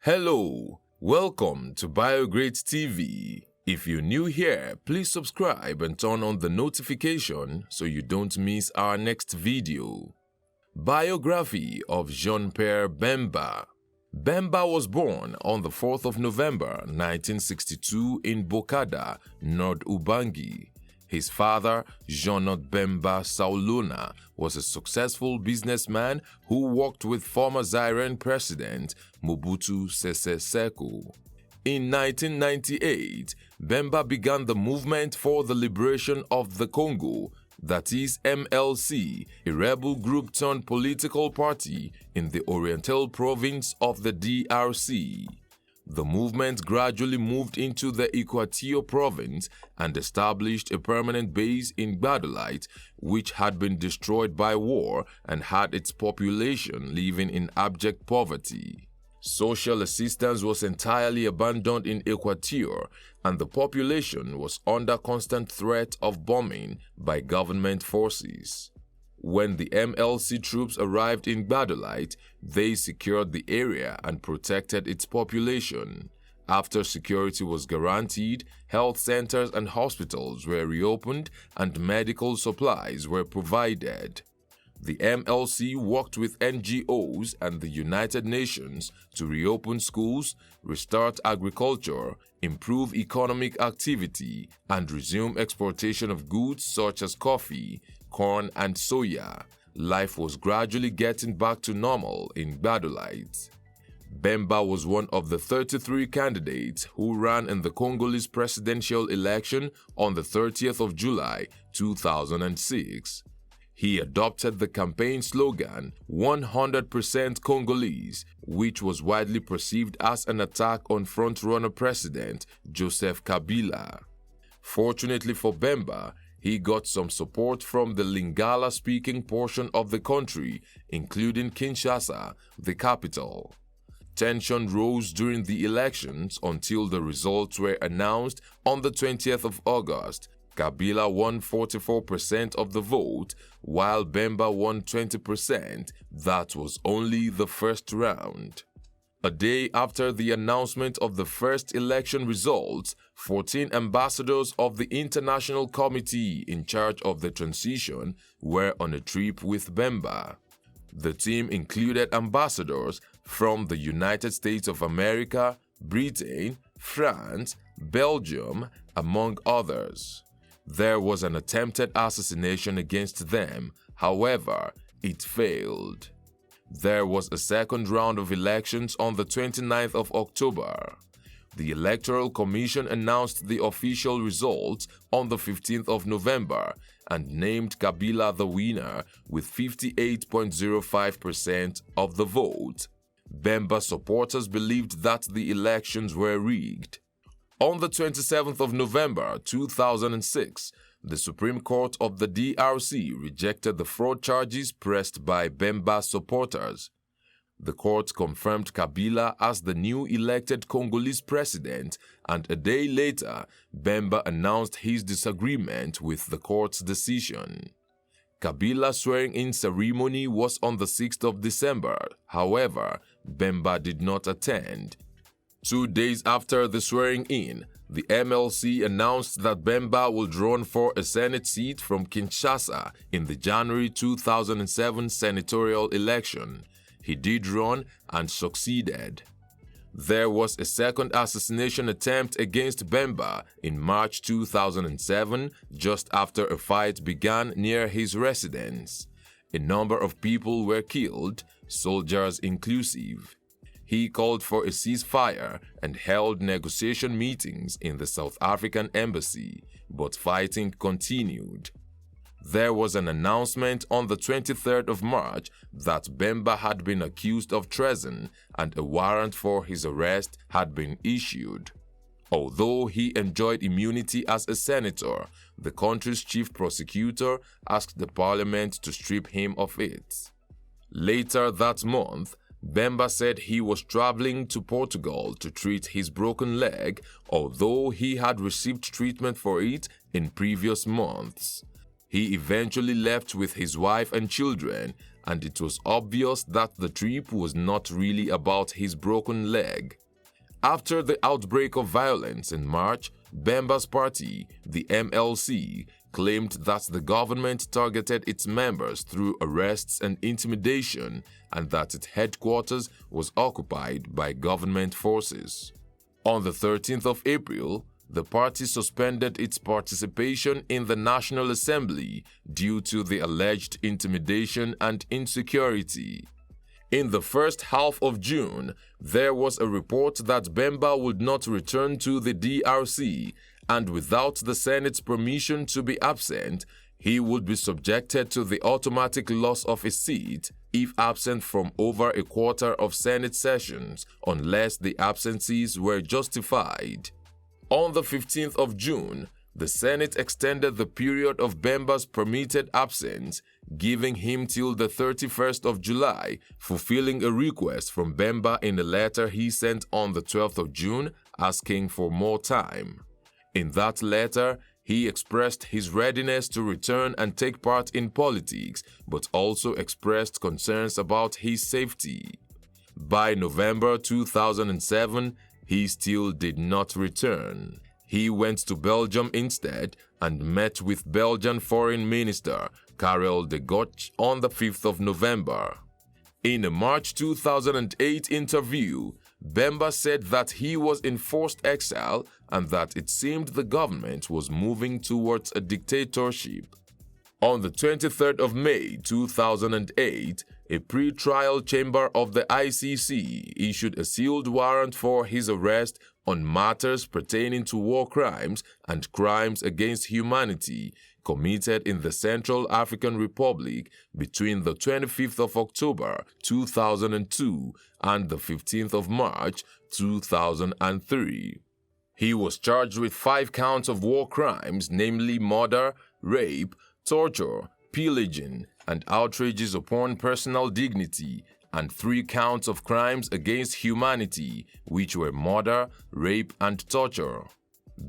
Hello, welcome to BioGrade TV. If you're new here, please subscribe and turn on the notification so you don't miss our next video. Biography of Jean-Pierre Bemba. Bemba was born on the 4th of November 1962 in Bokada, Nord-Ubangi. His father, Jeannot Bemba Saolona, was a successful businessman who worked with former Zairian President Mobutu Sese Seko. In 1998, Bemba began the movement for the liberation of the Congo, that is MLC, a rebel group turned political party in the Orientale Province of the DRC. The movement gradually moved into the Équateur province and established a permanent base in Gbadolite, which had been destroyed by war and had its population living in abject poverty. Social assistance was entirely abandoned in Équateur, and the population was under constant threat of bombing by government forces. When the MLC troops arrived in Gbadolite, they secured the area and protected its population. After security was guaranteed, health centers and hospitals were reopened and medical supplies were provided. The MLC worked with NGOs and the United Nations to reopen schools, restart agriculture, improve economic activity, and resume exportation of goods such as coffee, corn, and soya. Life was gradually getting back to normal in Gbadolite. Bemba was one of the 33 candidates who ran in the Congolese presidential election on the 30th of July 2006. He adopted the campaign slogan 100% Congolese, which was widely perceived as an attack on front-runner President Joseph Kabila. Fortunately for Bemba, he got some support from the Lingala-speaking portion of the country, including Kinshasa, the capital. Tension rose during the elections until the results were announced on the 20th of August. Kabila won 44% of the vote, while Bemba won 20%. That was only the first round. A day after the announcement of the first election results, 14 ambassadors of the International Committee in charge of the transition were on a trip with Bemba. The team included ambassadors from the United States of America, Britain, France, Belgium, among others. There was an attempted assassination against them, however, it failed. There was a second round of elections on the 29th of October. The Electoral Commission announced the official results on the 15th of November and named Kabila the winner with 58.05% of the vote. Bemba supporters believed that the elections were rigged. On the 27th of November 2006, the Supreme Court of the DRC rejected the fraud charges pressed by Bemba supporters. The court confirmed Kabila as the new elected Congolese president, and a day later, Bemba announced his disagreement with the court's decision. Kabila's swearing-in ceremony was on the 6th of December. However, Bemba did not attend. 2 days after the swearing-in, the MLC announced that Bemba would run for a Senate seat from Kinshasa in the January 2007 senatorial election. He did run and succeeded. There was a second assassination attempt against Bemba in March 2007, just after a fight began near his residence. A number of people were killed, soldiers inclusive. He called for a ceasefire and held negotiation meetings in the South African embassy, but fighting continued. There was an announcement on the 23rd of March that Bemba had been accused of treason and a warrant for his arrest had been issued. Although he enjoyed immunity as a senator, the country's chief prosecutor asked the parliament to strip him of it. Later that month, Bemba said he was traveling to Portugal to treat his broken leg, although he had received treatment for it in previous months. He eventually left with his wife and children, and it was obvious that the trip was not really about his broken leg. After the outbreak of violence in March, Bemba's party, the MLC, claimed that the government targeted its members through arrests and intimidation, and that its headquarters was occupied by government forces. On the 13th of April, the party suspended its participation in the National Assembly due to the alleged intimidation and insecurity. In the first half of June, there was a report that Bemba would not return to the DRC, and without the Senate's permission to be absent, he would be subjected to the automatic loss of his seat if absent from over a quarter of Senate sessions, unless the absences were justified. On the 15th of June, the Senate extended the period of Bemba's permitted absence, giving him till the 31st of July, fulfilling a request from Bemba in a letter he sent on the 12th of June asking for more time. In that letter, he expressed his readiness to return and take part in politics, but also expressed concerns about his safety. By November 2007, he still did not return. He went to Belgium instead and met with Belgian Foreign Minister Karel de Gucht on the 5th of November. In a March 2008 interview, Bemba said that he was in forced exile and that it seemed the government was moving towards a dictatorship. On the 23rd of May 2008, a pre-trial chamber of the ICC issued a sealed warrant for his arrest on matters pertaining to war crimes and crimes against humanity committed in the Central African Republic between the 25th of October 2002 and the 15th of March 2003. He was charged with 5 counts of war crimes, namely murder, rape, torture, pillaging, and outrages upon personal dignity, and 3 counts of crimes against humanity, which were murder, rape, and torture.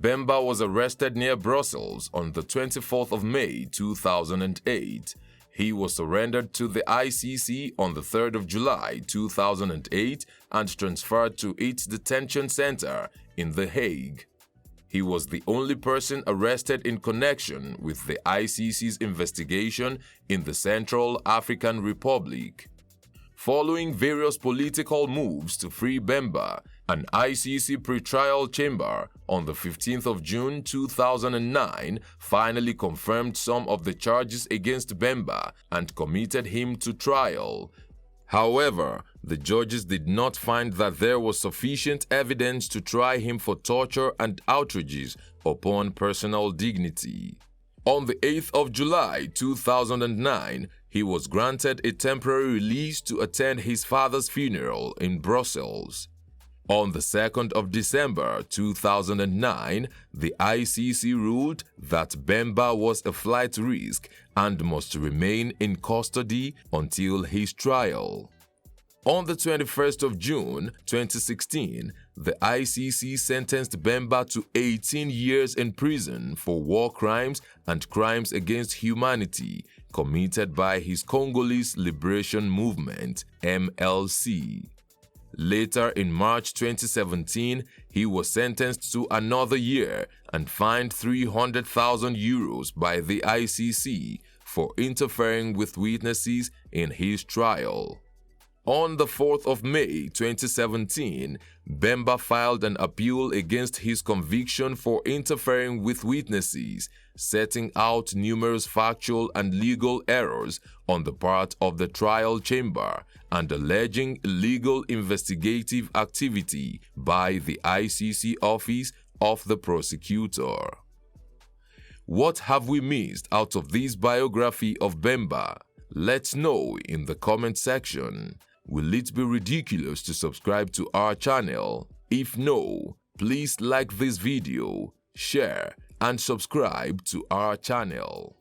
Bemba was arrested near Brussels on the 24th of May 2008. He was surrendered to the ICC on the 3rd of July 2008 and transferred to its detention center in The Hague. He was the only person arrested in connection with the ICC's investigation in the Central African Republic. Following various political moves to free Bemba, an ICC pretrial chamber on the 15th of June 2009 finally confirmed some of the charges against Bemba and committed him to trial. However, the judges did not find that there was sufficient evidence to try him for torture and outrages upon personal dignity. On the 8th of July 2009, he was granted a temporary release to attend his father's funeral in Brussels. On the 2nd of December 2009, the ICC ruled that Bemba was a flight risk and must remain in custody until his trial. On the 21st of June 2016, the ICC sentenced Bemba to 18 years in prison for war crimes and crimes against humanity committed by his Congolese Liberation Movement, MLC. Later in March 2017, he was sentenced to another year and fined €300,000 by the ICC for interfering with witnesses in his trial. On the 4th of May 2017, Bemba filed an appeal against his conviction for interfering with witnesses, setting out numerous factual and legal errors on the part of the trial chamber and alleging illegal investigative activity by the ICC office of the prosecutor. What have we missed out of this biography of Bemba? Let's know in the comment section. Will it be ridiculous to subscribe to our channel? If no, please like this video, share, and subscribe to our channel.